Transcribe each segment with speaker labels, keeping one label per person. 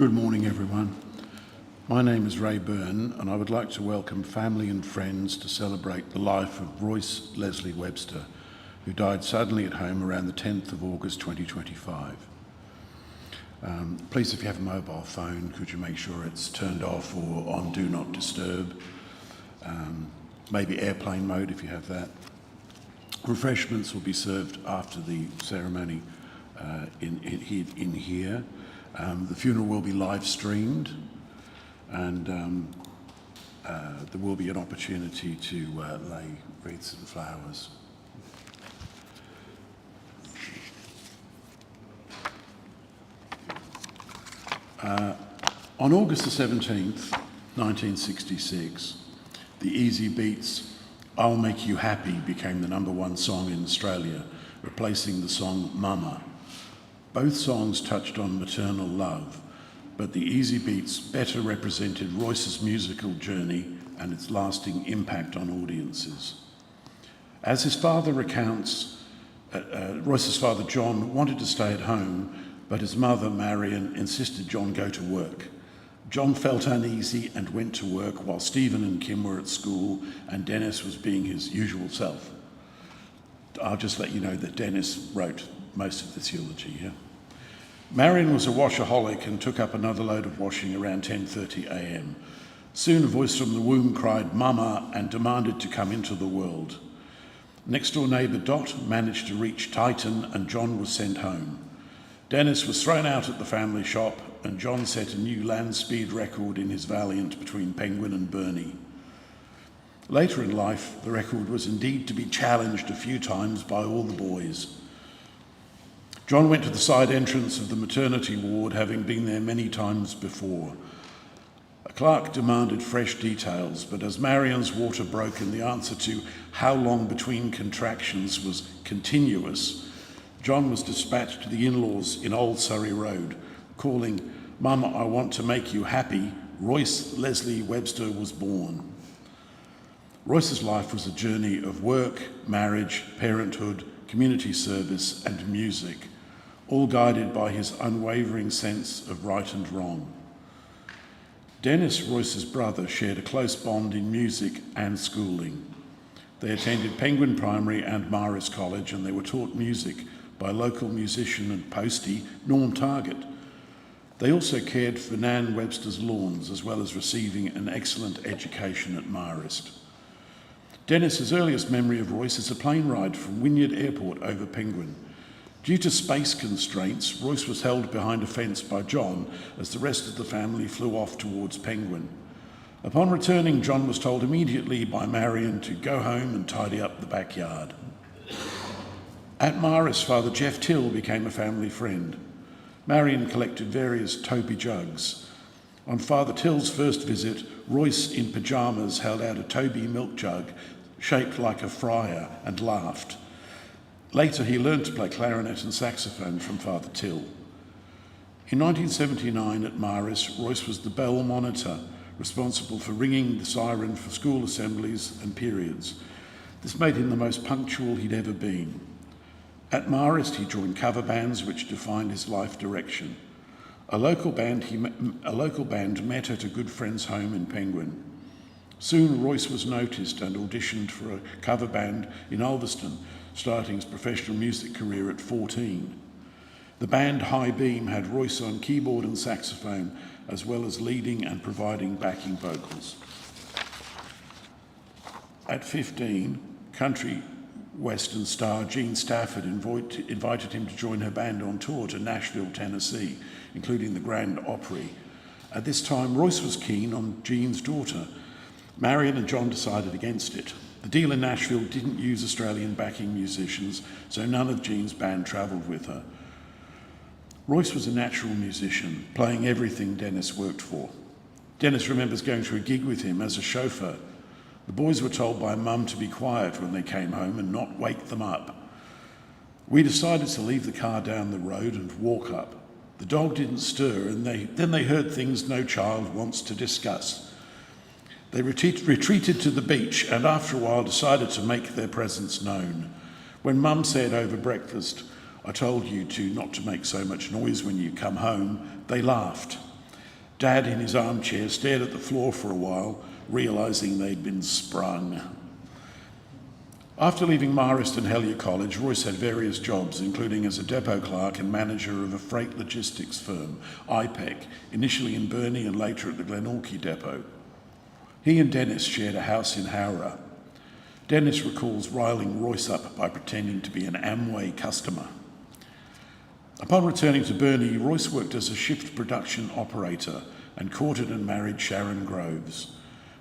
Speaker 1: Good morning, everyone. My name is Ray Byrne, and I would like to welcome family and friends to celebrate the life of Royce Leslie Webster, who died suddenly at home around the 10th of August 2025. Please, if you have a mobile phone, could you make sure it's turned off or on Do Not Disturb? Maybe airplane mode if you have that. Refreshments will be served after the ceremony in here. The funeral will be live streamed, and there will be an opportunity to lay wreaths and flowers. On August the 17th, 1966, the Easy Beats' I'll Make You Happy became the #1 song in Australia, replacing the song Mama. Both songs touched on maternal love, but the Easy Beats better represented Royce's musical journey and its lasting impact on audiences. As his father recounts, Royce's father John wanted to stay at home, but his mother Marion insisted John go to work. John felt uneasy and went to work while Stephen and Kim were at school and Dennis was being his usual self. I'll just let you know that Dennis wrote most of this eulogy here. Marion was a washaholic and took up another load of washing around 10:30 a.m. Soon a voice from the womb cried "Mama" and demanded to come into the world. Next door neighbour Dot managed to reach Titan and John was sent home. Dennis was thrown out at the family shop and John set a new land speed record in his Valiant between Penguin and Burnie. Later in life, the record was indeed to be challenged a few times by all the boys. John went to the side entrance of the maternity ward, having been there many times before. A clerk demanded fresh details, but as Marion's water broke and the answer to how long between contractions was continuous, John was dispatched to the in-laws in Old Surrey Road, calling, "Mama, I want to make you happy." Royce Leslie Webster was born. Royce's life was a journey of work, marriage, parenthood, community service, and music, all guided by his unwavering sense of right and wrong. Dennis, Royce's brother, shared a close bond in music and schooling. They attended Penguin Primary and Marist College, and they were taught music by local musician and postie Norm Target. They also cared for Nan Webster's lawns, as well as receiving an excellent education at Marist. Dennis's earliest memory of Royce is a plane ride from Wynyard Airport over Penguin. Due to space constraints, Royce was held behind a fence by John as the rest of the family flew off towards Penguin. Upon returning, John was told immediately by Marion to go home and tidy up the backyard. At Marist, Father Jeff Till became a family friend. Marion collected various Toby jugs. On Father Till's first visit, Royce in pyjamas held out a Toby milk jug shaped like a friar and laughed. Later, he learned to play clarinet and saxophone from Father Till. In 1979 at Marist, Royce was the bell monitor, responsible for ringing the siren for school assemblies and periods. This made him the most punctual he'd ever been. At Marist, he joined cover bands which defined his life direction. A local band met at a good friend's home in Penguin. Soon, Royce was noticed and auditioned for a cover band in Ulverston, starting his professional music career at 14. The band High Beam had Royce on keyboard and saxophone, as well as leading and providing backing vocals. At 15, country western star Jean Stafford invited him to join her band on tour to Nashville, Tennessee, including the Grand Opry. At this time, Royce was keen on Jean's daughter. Marion and John decided against it. The deal in Nashville didn't use Australian backing musicians, so none of Jean's band travelled with her. Royce was a natural musician, playing everything Dennis worked for. Dennis remembers going to a gig with him as a chauffeur. The boys were told by Mum to be quiet when they came home and not wake them up. We decided to leave the car down the road and walk up. The dog didn't stir, and then they heard things no child wants to discuss. They retreated to the beach and after a while decided to make their presence known. When Mum said over breakfast, "I told you not to make so much noise when you come home," they laughed. Dad, in his armchair, stared at the floor for a while, realising they'd been sprung. After leaving Marist and Helier College, Royce had various jobs, including as a depot clerk and manager of a freight logistics firm, IPEC, initially in Burnie and later at the Glenorchy depot. He and Dennis shared a house in Howrah. Dennis recalls riling Royce up by pretending to be an Amway customer. Upon returning to Burnie, Royce worked as a shift production operator and courted and married Sharon Groves.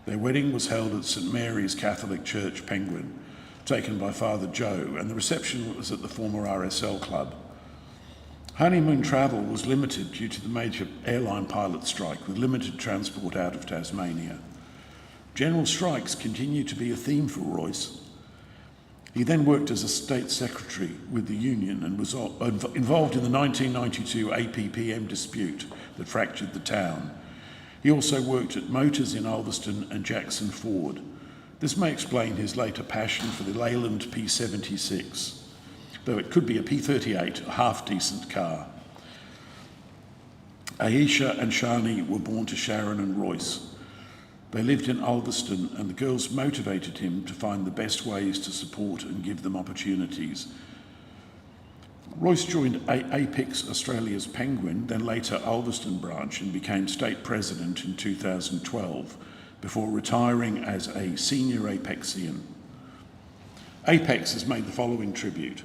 Speaker 1: Their wedding was held at St Mary's Catholic Church, Penguin, taken by Father Joe, and the reception was at the former RSL club. Honeymoon travel was limited due to the major airline pilot strike, with limited transport out of Tasmania. General strikes continued to be a theme for Royce. He then worked as a state secretary with the union and was involved in the 1992 APPM dispute that fractured the town. He also worked at Motors in Ulverston and Jackson Ford. This may explain his later passion for the Leyland P76, though it could be a P38, a half-decent car. Aisha and Shanie were born to Sharon and Royce. They lived in Ulverston, and the girls motivated him to find the best ways to support and give them opportunities. Royce joined APEX Australia's Penguin, then later Ulverston branch, and became state president in 2012, before retiring as a senior Apexian. Apex has made the following tribute.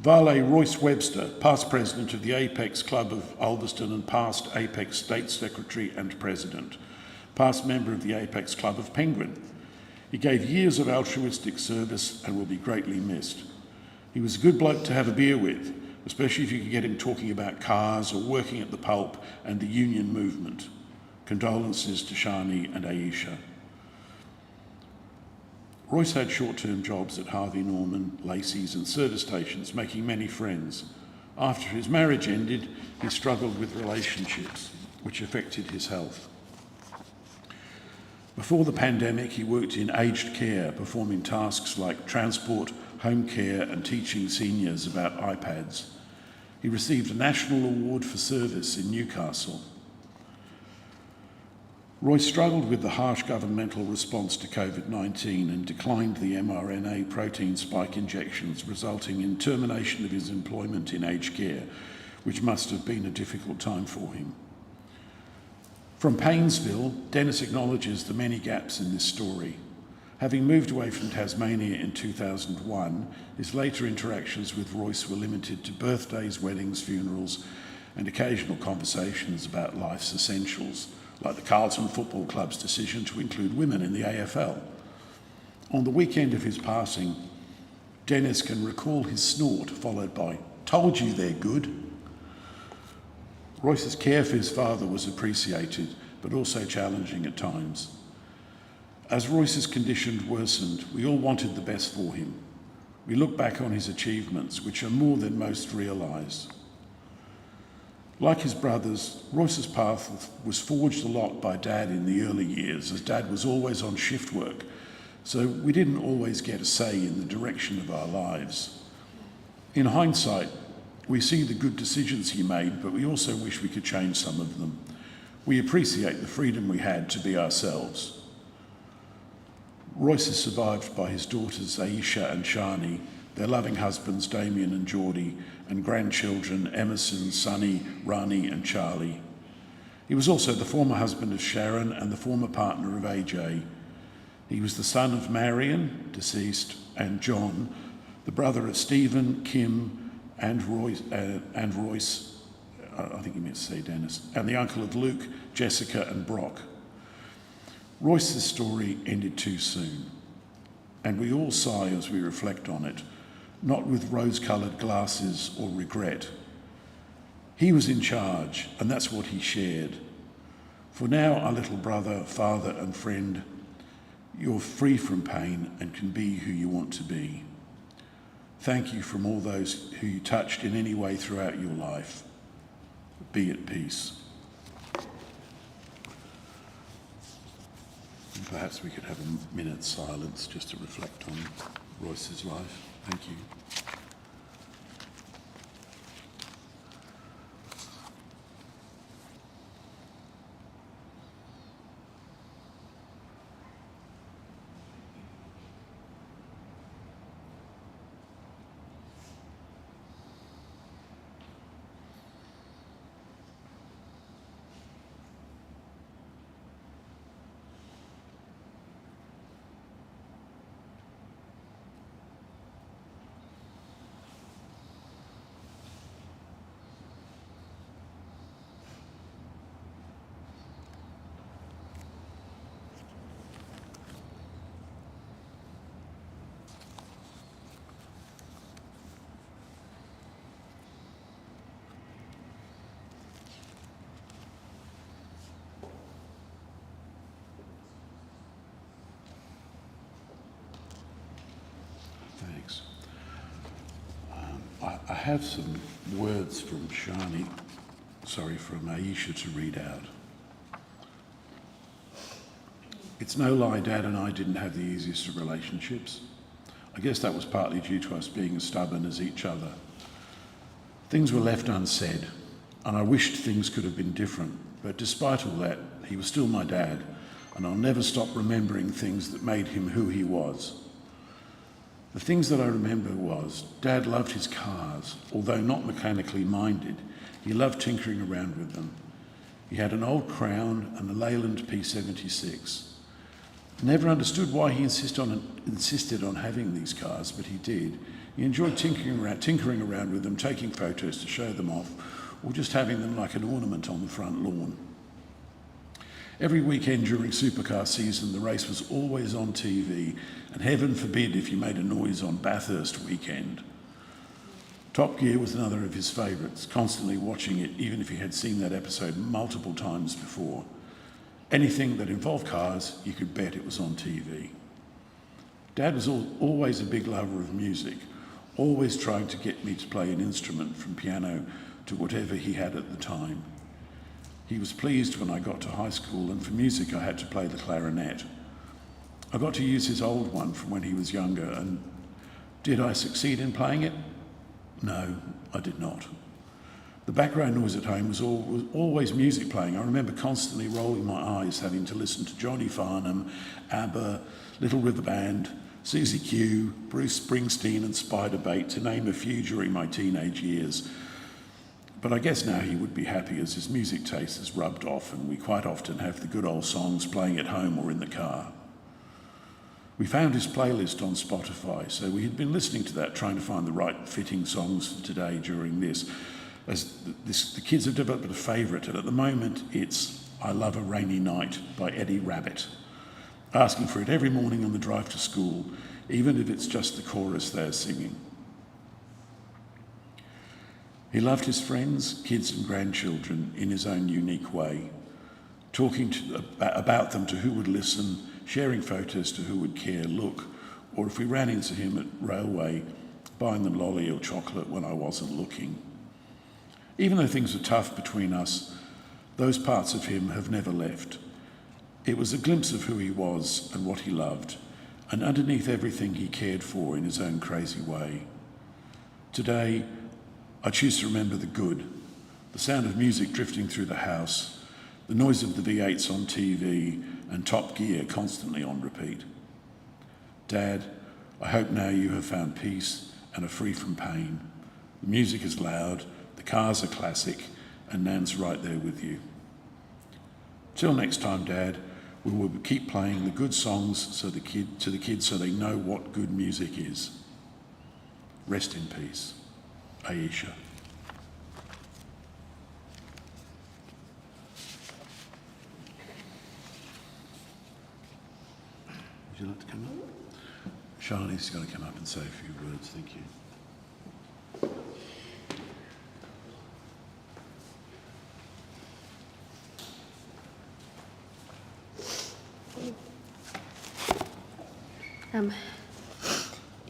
Speaker 1: Vale Royce Webster, past president of the Apex Club of Ulverston and past Apex State Secretary and President, past member of the Apex Club of Penguin. He gave years of altruistic service and will be greatly missed. He was a good bloke to have a beer with, especially if you could get him talking about cars or working at the pulp and the union movement. Condolences to Shanie and Aisha. Royce had short-term jobs at Harvey Norman, Lacey's and Serta stations, making many friends. After his marriage ended, he struggled with relationships, which affected his health. Before the pandemic, he worked in aged care, performing tasks like transport, home care and teaching seniors about iPads. He received a National Award for Service in Newcastle. Royce struggled with the harsh governmental response to COVID-19 and declined the mRNA protein spike injections, resulting in termination of his employment in aged care, which must have been a difficult time for him. From Paynesville, Dennis acknowledges the many gaps in this story. Having moved away from Tasmania in 2001, his later interactions with Royce were limited to birthdays, weddings, funerals, and occasional conversations about life's essentials, like the Carlton Football Club's decision to include women in the AFL. On the weekend of his passing, Dennis can recall his snort, followed by, "Told you they're good." Royce's care for his father was appreciated, but also challenging at times. As Royce's condition worsened, we all wanted the best for him. We look back on his achievements, which are more than most realise. Like his brothers, Royce's path was forged a lot by Dad in the early years, as Dad was always on shift work, so we didn't always get a say in the direction of our lives. In hindsight, we see the good decisions he made, but we also wish we could change some of them. We appreciate the freedom we had to be ourselves. Royce is survived by his daughters Aisha and Shanie, their loving husbands Damien and Geordie, and grandchildren Emerson, Sonny, Rani and Charlie. He was also the former husband of Sharon and the former partner of AJ. He was the son of Marion, deceased, and John, the brother of Stephen, Kim, and Royce, I think he meant to say Dennis, and the uncle of Luke, Jessica and Brock. Royce's story ended too soon, and we all sigh as we reflect on it, not with rose-coloured glasses or regret. He was in charge, and that's what he shared. For now, our little brother, father and friend, you're free from pain and can be who you want to be. Thank you from all those who you touched in any way throughout your life. Be at peace. And perhaps we could have a minute's silence just to reflect on Royce's life. Thank you. have some words from Shanie, from Aisha to read out. It's no lie, Dad and I didn't have the easiest of relationships. I guess that was partly due to us being as stubborn as each other. Things were left unsaid, and I wished things could have been different, but despite all that, he was still my dad, and I'll never stop remembering things that made him who he was. The things that I remember was, Dad loved his cars, although not mechanically minded. He loved tinkering around with them. He had an old Crown and a Leyland P76. Never understood why he insisted on having these cars, but he did. He enjoyed tinkering around with them, taking photos to show them off, or just having them like an ornament on the front lawn. Every weekend during supercar season, the race was always on TV, and heaven forbid if you made a noise on Bathurst weekend. Top Gear was another of his favourites, constantly watching it, even if he had seen that episode multiple times before. Anything that involved cars, you could bet it was on TV. Dad was always a big lover of music, always trying to get me to play an instrument from piano to whatever he had at the time. He was pleased when I got to high school, and for music I had to play the clarinet. I got to use his old one from when he was younger, and did I succeed in playing it? No, I did not. The background noise at home was always music playing. I remember constantly rolling my eyes, having to listen to Johnny Farnham, ABBA, Little River Band, Susie Q, Bruce Springsteen and Spider Bait, to name a few during my teenage years. But I guess now he would be happy as his music taste has rubbed off, and we quite often have the good old songs playing at home or in the car. We found his playlist on Spotify, so we had been listening to that, trying to find the right fitting songs for today during this. The kids have developed a favourite, and at the moment it's I Love a Rainy Night by Eddie Rabbitt, asking for it every morning on the drive to school, even if it's just the chorus they're singing. He loved his friends, kids and grandchildren in his own unique way, talking about them to who would listen, sharing photos to who would care, look, or if we ran into him at railway, buying them lolly or chocolate when I wasn't looking. Even though things were tough between us, those parts of him have never left. It was a glimpse of who he was and what he loved, and underneath everything he cared for in his own crazy way. Today, I choose to remember the good, the sound of music drifting through the house, the noise of the V8s on TV, and Top Gear constantly on repeat. Dad, I hope now you have found peace and are free from pain. The music is loud, the cars are classic, and Nan's right there with you. Till next time, Dad, we will keep playing the good songs to the kids so they know what good music is. Rest in peace. Aisha. Would you like to come up? Shanie's going to come up and say a few words. Thank you.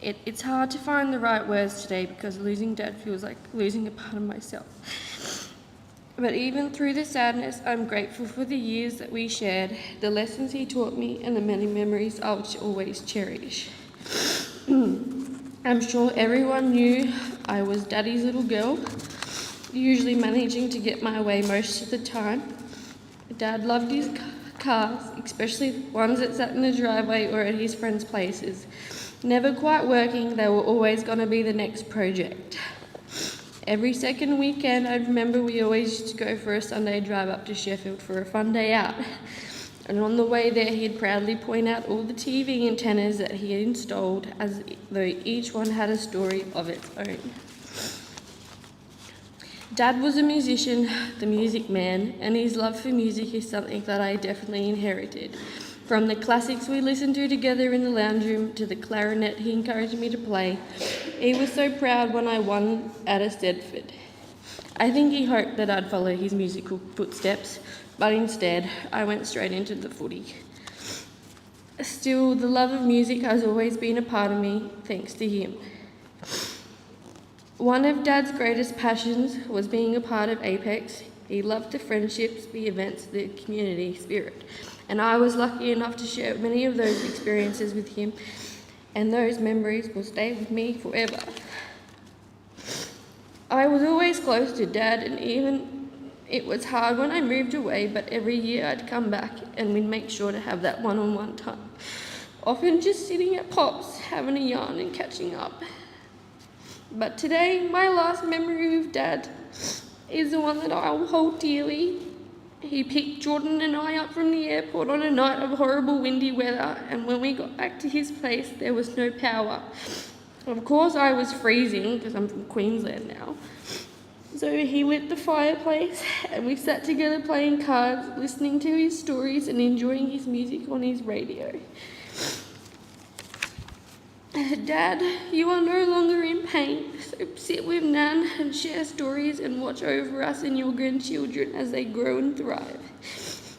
Speaker 2: It's hard to find the right words today because losing Dad feels like losing a part of myself. But even through the sadness, I'm grateful for the years that we shared, the lessons he taught me, and the many memories I'll always cherish. I'm sure everyone knew I was Daddy's little girl, usually managing to get my way most of the time. Dad loved his cars, especially ones that sat in the driveway or at his friends' places. Never quite working, they were always going to be the next project. Every second weekend, I remember we always used to go for a Sunday drive up to Sheffield for a fun day out. And on the way there, he'd proudly point out all the TV antennas that he had installed, as though each one had a story of its own. Dad was a musician, the music man, and his love for music is something that I definitely inherited. From the classics we listened to together in the lounge room to the clarinet he encouraged me to play, he was so proud when I won at a Stedford. I think he hoped that I'd follow his musical footsteps, but instead I went straight into the footy. Still, the love of music has always been a part of me, thanks to him. One of Dad's greatest passions was being a part of Apex. He loved the friendships, the events, the community spirit, and I was lucky enough to share many of those experiences with him, and those memories will stay with me forever. I was always close to Dad, and even it was hard when I moved away, but every year I'd come back and we'd make sure to have that one-on-one time. Often just sitting at Pop's, having a yarn and catching up. But today, my last memory with Dad is the one that I will hold dearly. He picked Jordan and I up from the airport on a night of horrible windy weather, and when we got back to his place, there was no power. Of course, I was freezing because I'm from Queensland now. So he lit the fireplace and we sat together playing cards, listening to his stories and enjoying his music on his radio. Dad, you are no longer in pain, so sit with Nan and share stories and watch over us and your grandchildren as they grow and thrive.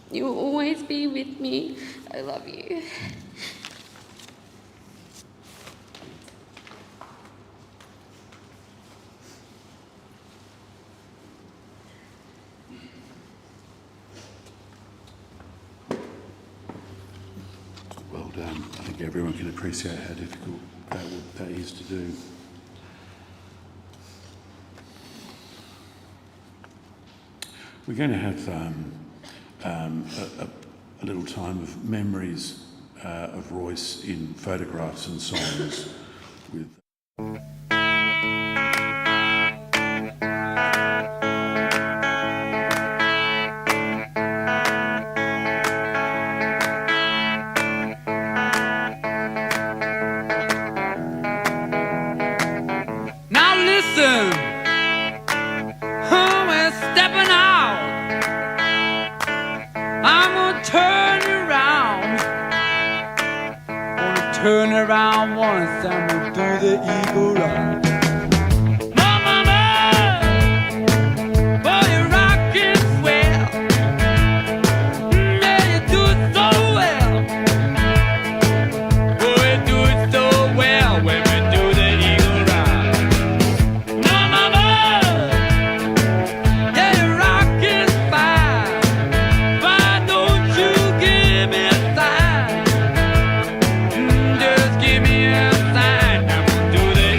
Speaker 2: You will always be with me. I love you.
Speaker 1: Well done. I think everyone can appreciate how difficult that is to do. We're going to have a little time of memories of Royce in photographs and songs with.
Speaker 3: Turn around once and we'll do the eagle run.
Speaker 4: Give me a sign, I'm gonna do the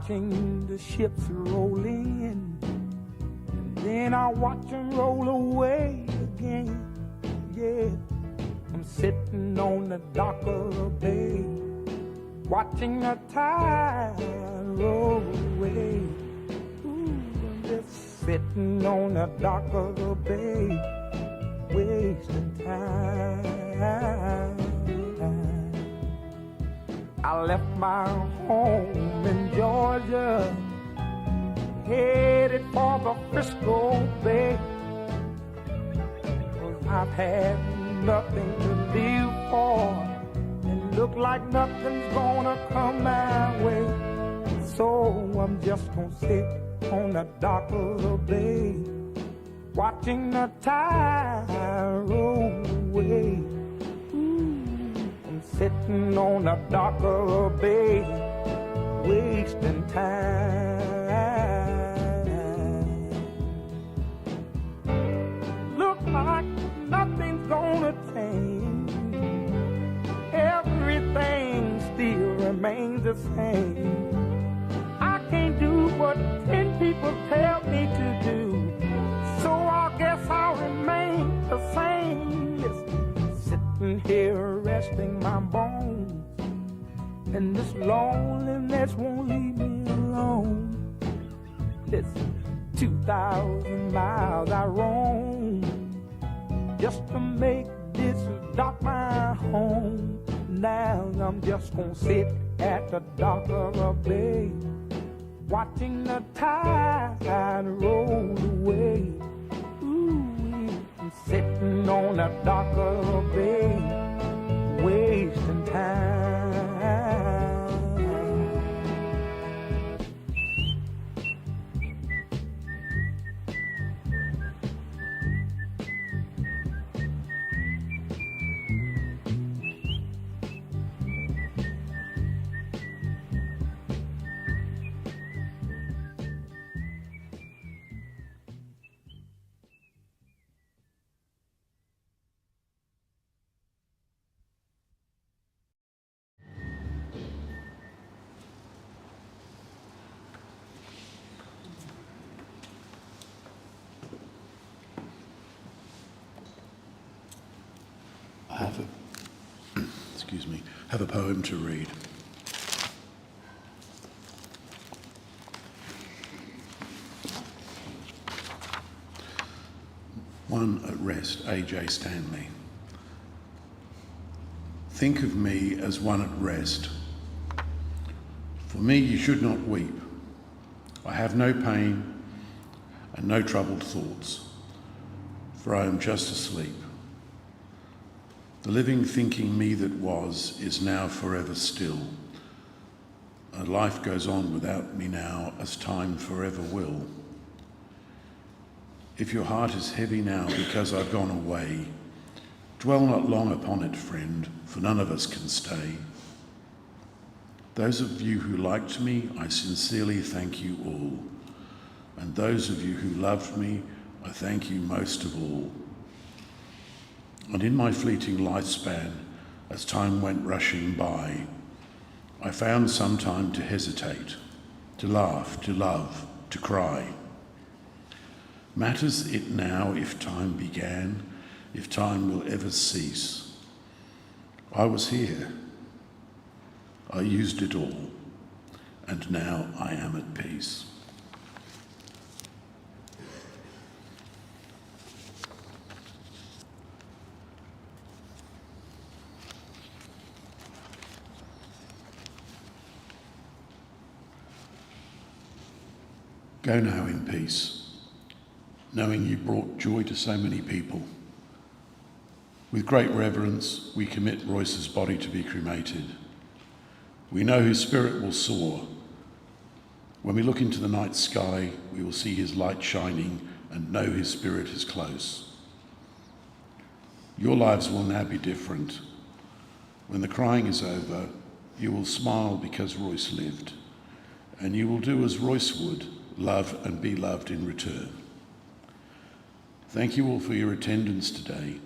Speaker 3: watching the ships roll in, and then I watch them roll away again. Yeah, I'm sitting on the dock of the bay, watching the tide roll away. Ooh, I'm just sitting on the dock of the bay, wasting time. I left my home in Georgia, headed for the Frisco Bay. 'Cause I've had nothing to live for, and look like nothing's gonna come my way. So I'm just gonna sit on the dock of the bay, watching the tide roll away. Sitting on the dock of the bay, wasting time. Look like nothing's gonna change. Everything still remains the same. I can't do what 10 people tell me to do, so I guess I'll remain the same. Listen, sitting here resting my bones, and this loneliness won't leave me alone. Listen, 2,000 miles I roam just to make this dock my home. Now I'm just gonna sit at the dock of the bay, watching the tide roll away. I'm sitting on the dock of the bay, wasting time.
Speaker 1: Have a poem to read. One at Rest, A.J. Stanley. Think of me as one at rest. For me you should not weep. I have no pain and no troubled thoughts, for I am just asleep. The living thinking me that was is now forever still, and life goes on without me now as time forever will. If your heart is heavy now because I've gone away, dwell not long upon it, friend, for none of us can stay. Those of you who liked me, I sincerely thank you all, and those of you who loved me, I thank you most of all. And in my fleeting lifespan, as time went rushing by, I found some time to hesitate, to laugh, to love, to cry. Matters it now if time began, if time will ever cease? I was here, I used it all, and now I am at peace. Go now in peace, knowing you brought joy to so many people. With great reverence, we commit Royce's body to be cremated. We know his spirit will soar. When we look into the night sky, we will see his light shining and know his spirit is close. Your lives will now be different. When the crying is over, you will smile because Royce lived, and you will do as Royce would, love and be loved in return. Thank you all for your attendance today,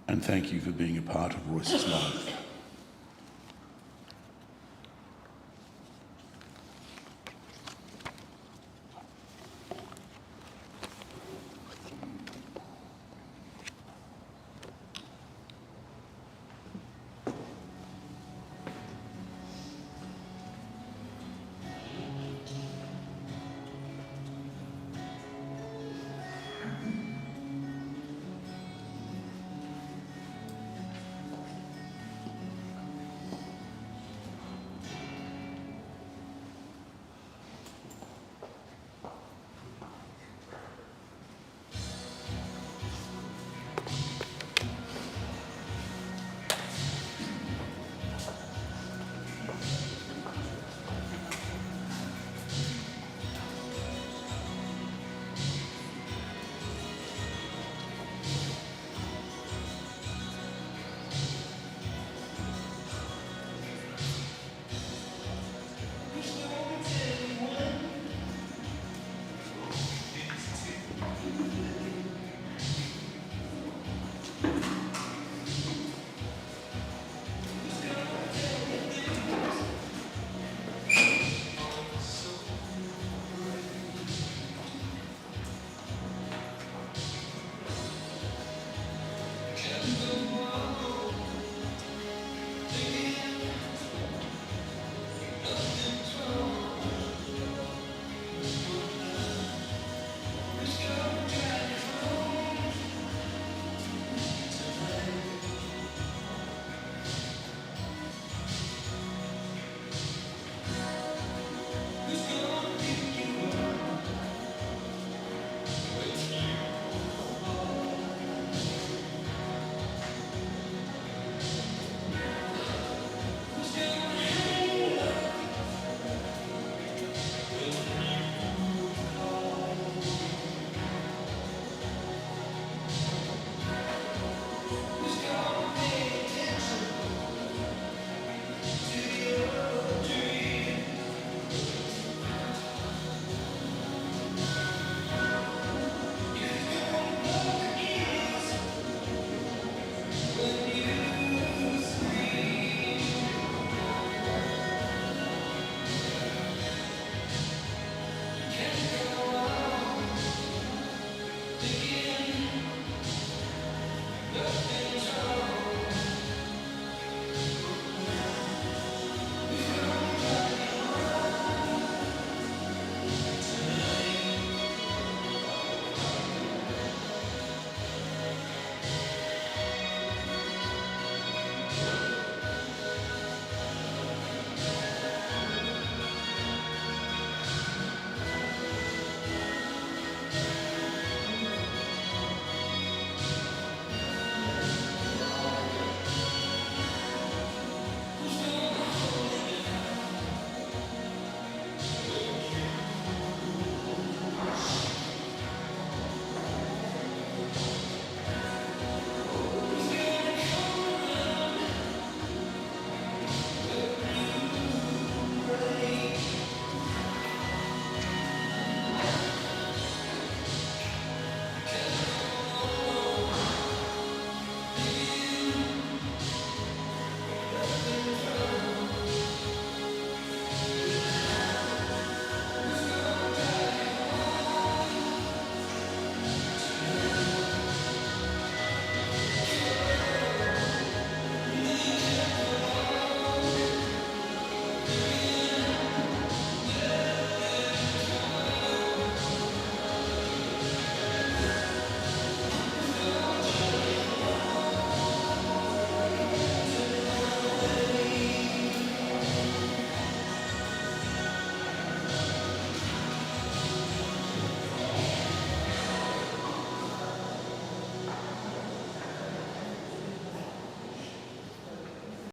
Speaker 1: and thank you for being a part of Royce's life.